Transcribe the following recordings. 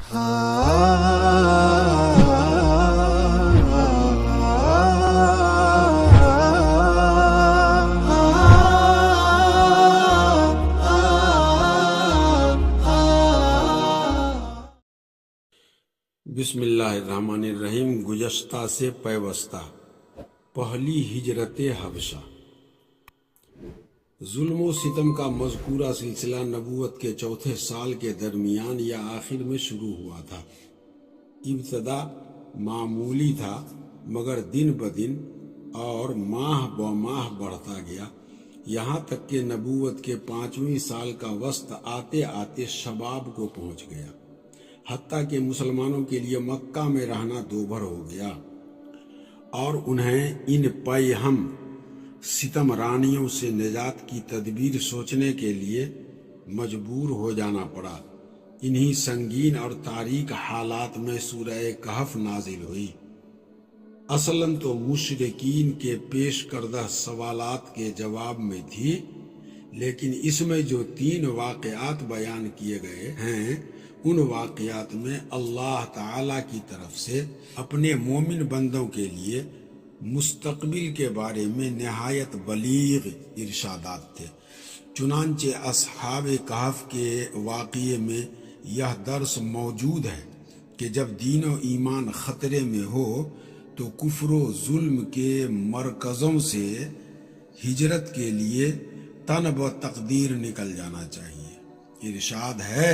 بسم اللہ الرحمن الرحیم۔ گزشتہ سے پیوستہ پہلی ہجرت حبشہ۔ ظلم و ستم کا مذکورہ سلسلہ نبوت کے چوتھے سال کے درمیان یا آخر میں شروع ہوا تھا۔ ابتدا معمولی تھا مگر دن بدن اور ماہ بماہ بڑھتا گیا، یہاں تک کہ نبوت کے 5ویں سال کا وسط آتے آتے شباب کو پہنچ گیا، حتیٰ کہ مسلمانوں کے لیے مکہ میں رہنا دوبھر ہو گیا اور انہیں ان پیہم ستم رانیوں سے نجات کی تدبیر سوچنے کے لیے مجبور ہو جانا پڑا۔ انہی سنگین اور تاریک حالات میں سورہ کہف نازل ہوئی۔ اصلاً تو مشرکین کے پیش کردہ سوالات کے جواب میں تھی، لیکن اس میں جو 3 واقعات بیان کیے گئے ہیں ان واقعات میں اللہ تعالیٰ کی طرف سے اپنے مومن بندوں کے لیے مستقبل کے بارے میں نہایت بلیغ ارشادات تھے۔ چنانچہ اصحاب کہف کے واقعے میں یہ درس موجود ہے کہ جب دین و ایمان خطرے میں ہو تو کفر و ظلم کے مرکزوں سے ہجرت کے لیے تن بتقدیر نکل جانا چاہیے۔ ارشاد ہے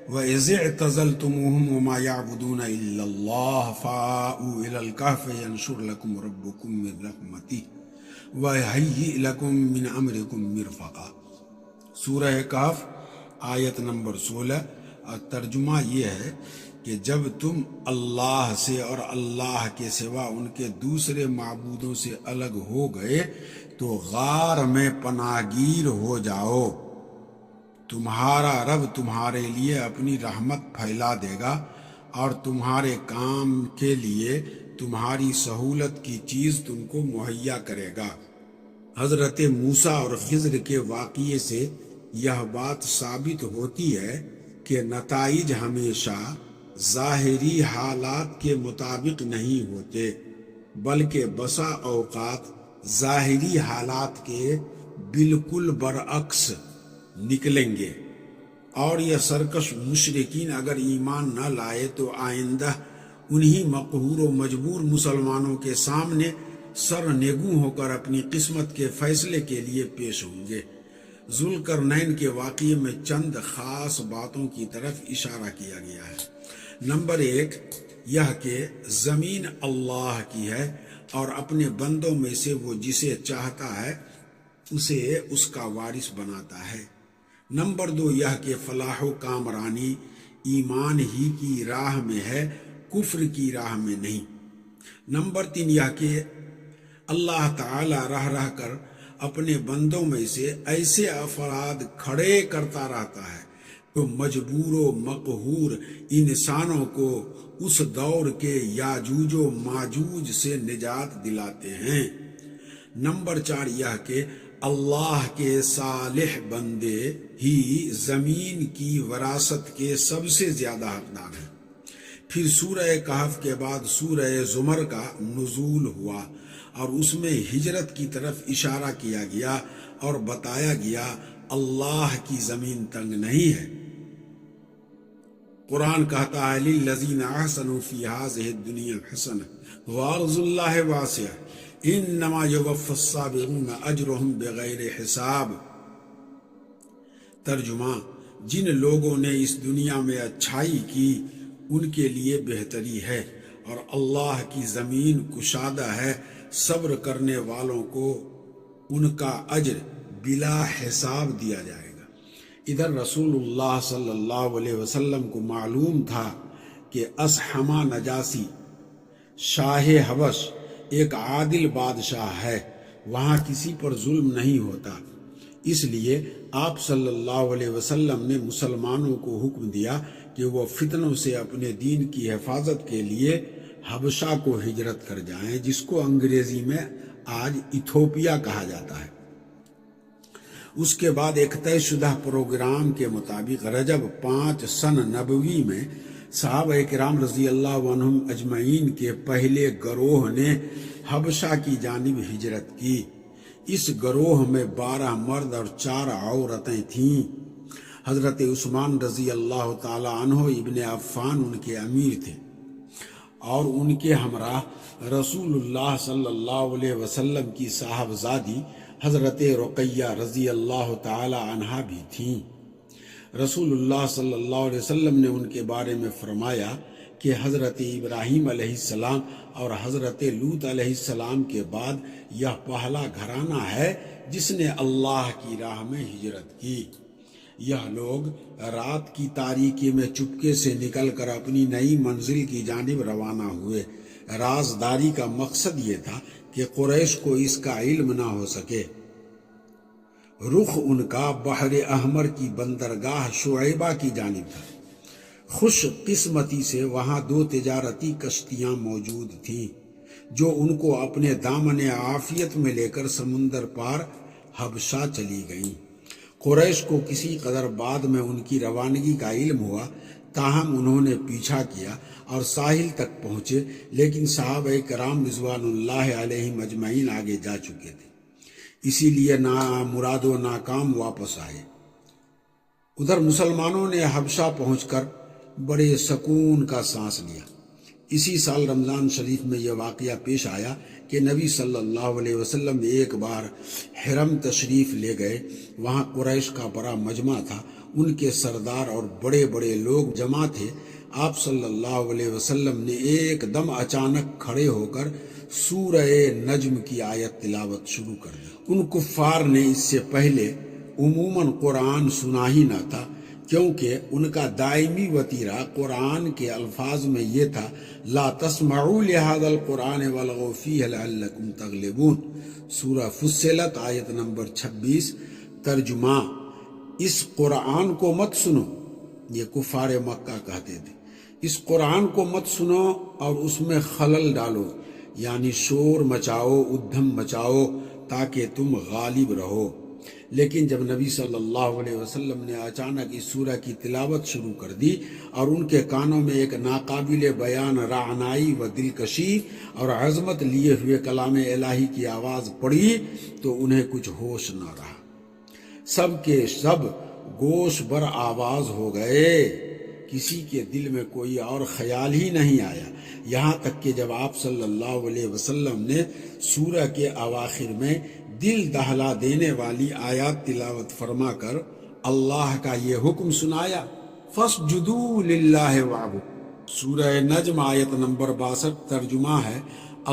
وَإِذِ اعْتَزَلْتُمُوهُمْ وَمَا يَعْبُدُونَ إِلَّا اللَّهَ فَآوُوا إِلَى الْكَهْفِ يَنشُرْ لَكُمْ رَبُّكُمْ مِنْ رَحْمَتِهِ وَيُهَيِّئْ لَكُمْ مِنْ أَمْرِكُمْ مِرْفَقًا۔ سورہ کہف آیت نمبر 16۔ اور ترجمہ یہ ہے کہ جب تم اللہ سے اور اللہ کے سوا ان کے دوسرے معبودوں سے الگ ہو گئے تو غار میں پناہ گیر ہو جاؤ، تمہارا رب تمہارے لیے اپنی رحمت پھیلا دے گا اور تمہارے کام کے لیے تمہاری سہولت کی چیز تم کو مہیا کرے گا۔ حضرت موسیٰ اور خضر کے واقعے سے یہ بات ثابت ہوتی ہے کہ نتائج ہمیشہ ظاہری حالات کے مطابق نہیں ہوتے، بلکہ بسا اوقات ظاہری حالات کے بالکل برعکس نکلیں گے، اور یہ سرکش مشرکین اگر ایمان نہ لائے تو آئندہ انہی مقہور و مجبور مسلمانوں کے سامنے سر نگوں ہو کر اپنی قسمت کے فیصلے کے لیے پیش ہوں گے۔ ذوالقرنین کے واقعے میں چند خاص باتوں کی طرف اشارہ کیا گیا ہے۔ نمبر 1 یہ کہ زمین اللہ کی ہے اور اپنے بندوں میں سے وہ جسے چاہتا ہے اسے اس کا وارث بناتا ہے۔ نمبر 2 یہ کہ فلاح و کامرانی ایمان ہی کی راہ میں ہے، کفر کی راہ میں نہیں۔ نمبر 3 یہ کہ اللہ تعالی رہ رہ کر اپنے بندوں میں سے ایسے افراد کھڑے کرتا رہتا ہے تو مجبور و مقہور انسانوں کو اس دور کے یاجوج و ماجوج سے نجات دلاتے ہیں۔ نمبر 4 یہ کہ اللہ کے صالح بندے ہی زمین کی وراثت کے سب سے زیادہ حقدار ہیں۔ پھر سورہ کہف کے بعد سورہ زمر کا نزول ہوا اور اس میں ہجرت کی طرف اشارہ کیا گیا اور بتایا گیا اللہ کی زمین تنگ نہیں ہے۔ قرآن کہتا ہے للذین احسنوا فی ہذہ الدنیا حسنہ وارض اللہ واسع انما یوفی الصابرون اجرہم بغیر حساب۔ ترجمہ جن لوگوں نے اس دنیا میں اچھائی کی ان کے لیے بہتری ہے اور اللہ کی زمین کشادہ ہے، صبر کرنے والوں کو ان کا اجر بلا حساب دیا جائے گا۔ ادھر رسول اللہ صلی اللہ علیہ وسلم کو معلوم تھا کہ اصحمہ نجاسی شاہ حبش ایک عادل بادشاہ ہے، وہاں کسی پر ظلم نہیں ہوتا، اس لیے آپ صلی اللہ علیہ وسلم نے مسلمانوں کو حکم دیا کہ وہ فتنوں سے اپنے دین کی حفاظت کے لیے حبشہ کو ہجرت کر جائیں، جس کو انگریزی میں آج ایتھوپیا کہا جاتا ہے۔ اس کے بعد ایک طے شدہ پروگرام کے مطابق رجب 5 سن نبوی میں صحابہ کرام رضی اللہ عنہم اجمعین کے پہلے گروہ نے حبشہ کی جانب ہجرت کی۔ اس گروہ میں 12 مرد اور 4 عورتیں تھیں۔ حضرت عثمان رضی اللہ تعالی عنہ ابن عفان ان کے امیر تھے اور ان کے ہمراہ رسول اللہ صلی اللہ علیہ وسلم کی صاحبزادی حضرت رقیہ رضی اللہ تعالی عنہا بھی تھیں۔ رسول اللہ صلی اللہ علیہ وسلم نے ان کے بارے میں فرمایا کہ حضرت ابراہیم علیہ السلام اور حضرت لوط علیہ السلام کے بعد یہ پہلا گھرانہ ہے جس نے اللہ کی راہ میں ہجرت کی۔ یہ لوگ رات کی تاریکی میں چپکے سے نکل کر اپنی نئی منزل کی جانب روانہ ہوئے۔ رازداری کا مقصد یہ تھا کہ قریش کو اس کا علم نہ ہو سکے۔ رخ ان کا بحر احمر کی بندرگاہ شعیبہ کی جانب تھا۔ خوش قسمتی سے وہاں 2 تجارتی کشتیاں موجود تھیں جو ان کو اپنے دامن عافیت میں لے کر سمندر پار حبشہ چلی گئیں۔ قریش کو کسی قدر بعد میں ان کی روانگی کا علم ہوا، تاہم انہوں نے پیچھا کیا اور ساحل تک پہنچے، لیکن صحابہ کرام رضوان اللہ علیہم اجمعین آگے جا چکے تھے، اسی لیے نامراد و ناکام واپس آئے۔ ادھر مسلمانوں نے حبشہ پہنچ کر بڑے سکون کا سانس لیا۔ اسی سال رمضان شریف میں یہ واقعہ پیش آیا کہ نبی صلی اللہ علیہ وسلم ایک بار حرم تشریف لے گئے۔ وہاں قریش کا بڑا مجمع تھا، ان کے سردار اور بڑے بڑے لوگ جمع تھے۔ آپ صلی اللہ علیہ وسلم نے ایک دم اچانک کھڑے ہو کر سورہ نجم کی آیت تلاوت شروع کر دی۔ ان کفار نے اس سے پہلے عموماً قرآن سنا ہی نہ تھا، کیونکہ ان کا دائمی وتیرہ قرآن کے الفاظ میں یہ تھا، لا تسمعوا لهذا القرآن والغوا فیہ لعلکم تغلبون۔ سورہ فصلت آیت نمبر 26۔ ترجمہ: اس قرآن کو مت سنو، یہ کفار مکہ کہتے تھے، اس قرآن کو مت سنو اور اس میں خلل ڈالو، یعنی شور مچاؤ، ادھم مچاؤ تاکہ تم غالب رہو۔ لیکن جب نبی صلی اللہ علیہ وسلم نے اچانک اس سورہ کی تلاوت شروع کر دی اور ان کے کانوں میں ایک ناقابل بیان رعنائی و دلکشی اور عظمت لیے ہوئے کلام الہی کی آواز پڑی تو انہیں کچھ ہوش نہ رہا۔ سب کے سب گوش بر آواز ہو گئے، کسی کے دل میں کوئی اور خیال ہی نہیں آیا، یہاں تک کہ جب آپ صلی اللہ علیہ وسلم نے سورہ کے اواخر میں دل دہلا دینے والی آیات تلاوت فرما کر اللہ کا یہ حکم سنایا، فَاسْجُدُوا لِلَّهِ وَاعْبُدُوا۔ سورہ نجم آیت نمبر 62 ترجمہ ہے،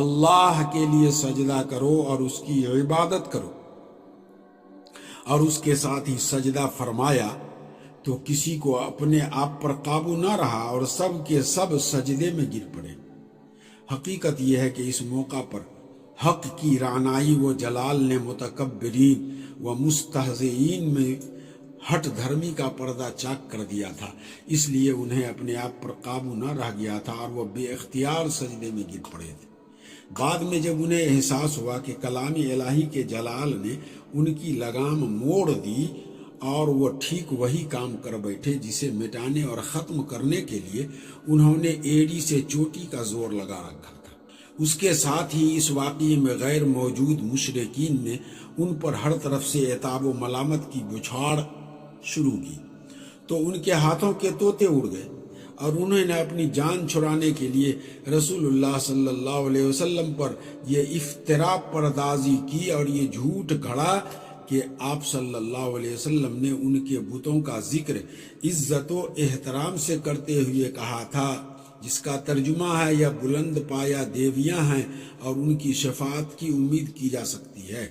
اللہ کے لیے سجدہ کرو اور اس کی عبادت کرو، اور اس کے ساتھ ہی سجدہ فرمایا تو کسی کو اپنے آپ پر قابو نہ رہا اور سب کے سب سجدے میں گر پڑے۔ حقیقت یہ ہے کہ اس موقع پر حق کی رعنائی و جلال نے متکبرین و مستہزئین میں ہٹ دھرمی کا پردہ چاک کر دیا تھا، اس لیے انہیں اپنے آپ پر قابو نہ رہ گیا تھا اور وہ بے اختیار سجدے میں گر پڑے تھے۔ بعد میں جب انہیں احساس ہوا کہ کلام الہی کے جلال نے ان کی لگام موڑ دی اور وہ ٹھیک وہی کام کر بیٹھے جسے مٹانے اور ختم کرنے کے لیے انہوں نے ایڑی سے چوٹی کا زور لگا رکھا تھا، اس کے ساتھ ہی اس واقعے میں غیر موجود مشرکین نے ان پر ہر طرف سے عتاب و ملامت کی بچھاڑ شروع کی تو ان کے ہاتھوں کے طوطے اڑ گئے اور انہوں نے اپنی جان چھڑانے کے لیے رسول اللہ صلی اللہ علیہ وسلم پر یہ افتراء پردازی کی اور یہ جھوٹ گھڑا کہ آپ صلی اللہ علیہ وسلم نے ان کے بتوں کا ذکر عزت و احترام سے کرتے ہوئے کہا تھا، جس کا ترجمہ ہے یا بلند پایا دیویاں ہیں اور ان کی شفاعت کی امید کی جا سکتی ہے۔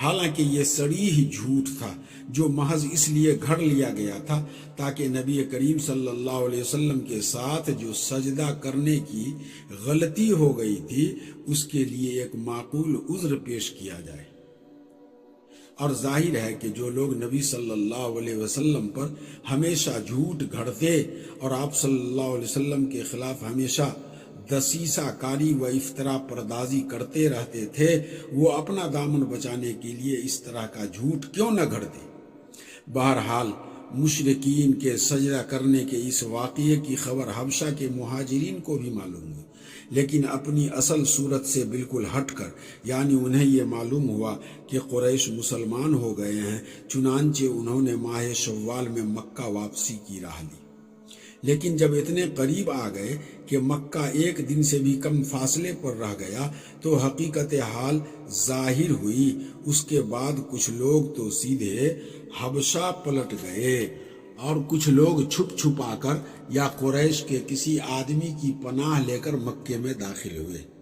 حالانکہ یہ سڑی ہی جھوٹ تھا جو محض اس لیے گھڑ لیا گیا تھا تاکہ نبی کریم صلی اللہ علیہ وسلم کے ساتھ جو سجدہ کرنے کی غلطی ہو گئی تھی اس کے لیے ایک معقول عذر پیش کیا جائے۔ اور ظاہر ہے کہ جو لوگ نبی صلی اللہ علیہ وسلم پر ہمیشہ جھوٹ گھڑتے اور آپ صلی اللہ علیہ وسلم کے خلاف ہمیشہ دسیسہ کاری و افتراء پردازی کرتے رہتے تھے، وہ اپنا دامن بچانے کے لیے اس طرح کا جھوٹ کیوں نہ گھڑتے؟ بہرحال مشرکین کے سجدہ کرنے کے اس واقعے کی خبر حبشہ کے مہاجرین کو بھی معلوم ہوئی، لیکن اپنی اصل صورت سے بالکل ہٹ کر، یعنی انہیں یہ معلوم ہوا کہ قریش مسلمان ہو گئے ہیں، چنانچہ انہوں نے ماہ شوال میں مکہ واپسی کی راہ لی۔ لیکن جب اتنے قریب آ گئے کہ مکہ ایک دن سے بھی کم فاصلے پر رہ گیا تو حقیقت حال ظاہر ہوئی۔ اس کے بعد کچھ لوگ تو سیدھے حبشہ پلٹ گئے اور کچھ لوگ چھپ چھپا کر یا قریش کے کسی آدمی کی پناہ لے کر مکے میں داخل ہوئے۔